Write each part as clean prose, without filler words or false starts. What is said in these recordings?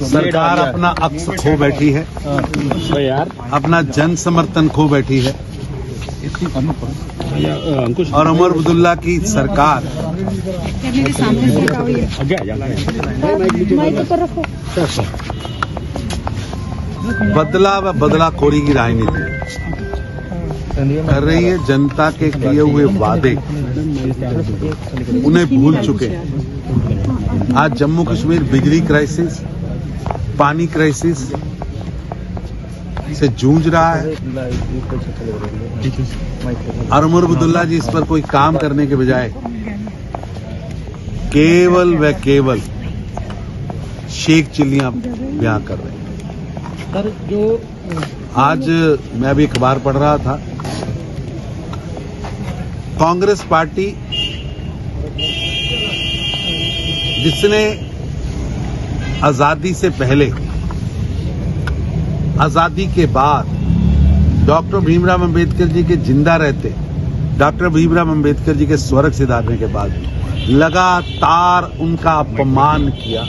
सरकार अपना अक्स खो बैठी है, अपना जन समर्थन खो बैठी है और उमर अब्दुल्ला की सरकार बदला व बदलाखोरी की राजनीति कर रही है। जनता के किए हुए वादे उन्हें भूल चुके हैं। आज जम्मू कश्मीर बिजली क्राइसिस, पानी क्राइसिस से जूझ रहा है और उमर अब्दुल्ला जी इस पर कोई काम करने के बजाय केवल व केवल शेख चिल्लियां बयां कर रहे हैं। सर, जो आज मैं अभी अखबार पढ़ रहा था, कांग्रेस पार्टी जिसने आजादी से पहले, आजादी के बाद डॉक्टर भीमराव अंबेडकर जी के जिंदा रहते, डॉक्टर भीमराव अंबेडकर जी के स्वर्ग सिधारने के बाद लगातार उनका अपमान किया,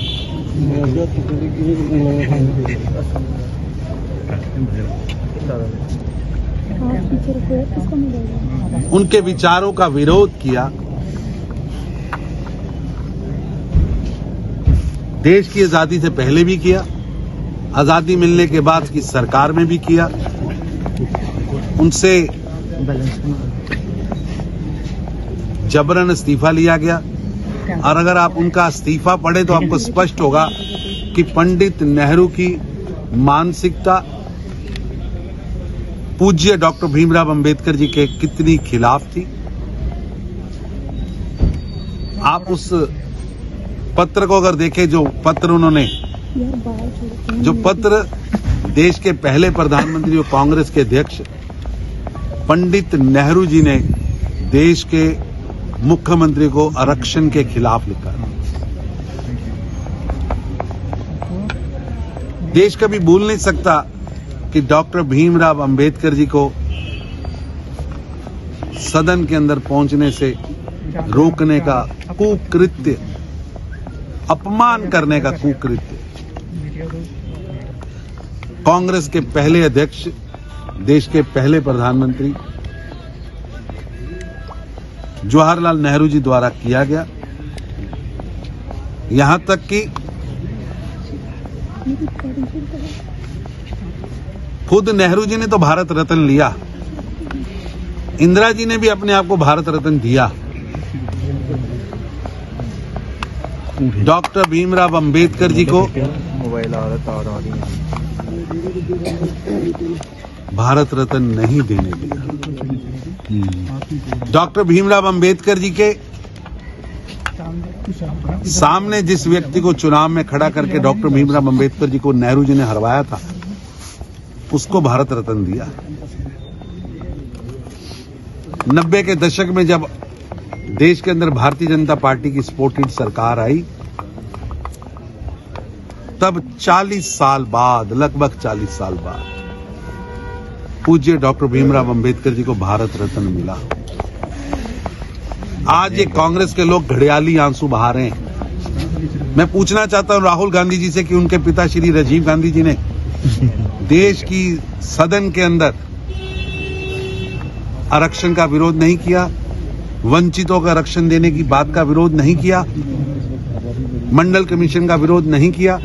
उनके विचारों का विरोध किया, देश की आजादी से पहले भी किया, आजादी मिलने के बाद की सरकार में भी किया। उनसे जबरन इस्तीफा लिया गया और अगर आप उनका इस्तीफा पढ़े तो आपको स्पष्ट होगा कि पंडित नेहरू की मानसिकता पूज्य डॉक्टर भीमराव अंबेडकर जी के कितनी खिलाफ थी। आप उस पत्र को अगर देखें, जो पत्र उन्होंने, जो पत्र देश के पहले प्रधानमंत्री और कांग्रेस के अध्यक्ष पंडित नेहरू जी ने देश के मुख्यमंत्री को आरक्षण के खिलाफ लिखा। देश कभी भूल नहीं सकता कि डॉक्टर भीमराव अंबेडकर जी को सदन के अंदर पहुंचने से रोकने का कुकृत्य, अपमान करने का कुकृत्य कांग्रेस के पहले अध्यक्ष, देश के पहले प्रधानमंत्री जवाहरलाल नेहरू जी द्वारा किया गया। यहां तक कि खुद नेहरू जी ने तो भारत रत्न लिया, इंदिरा जी ने भी अपने आप को भारत रत्न दिया। डॉक्टर भीमराव अंबेडकर जी को भारत रत्न नहीं देने दिया। डॉक्टर भीमराव अंबेडकर जी के सामने जिस व्यक्ति को चुनाव में खड़ा करके डॉक्टर भीमराव अंबेडकर जी को नेहरू जी ने हरवाया था, उसको भारत रत्न दिया। 90 के दशक में जब देश के अंदर भारतीय जनता पार्टी की सपोर्टेड सरकार आई, तब 40 साल बाद, लगभग 40 साल बाद पूज्य डॉक्टर भीमराव अंबेडकर जी को भारत रत्न मिला। आज ये कांग्रेस के लोग घड़ियाली आंसू बहा रहे हैं। मैं पूछना चाहता हूं राहुल गांधी जी से कि उनके पिता श्री राजीव गांधी जी ने देश की सदन के अंदर आरक्षण का विरोध नहीं किया, वंचितों का आरक्षण देने की बात का विरोध नहीं किया, मंडल कमीशन का विरोध नहीं किया।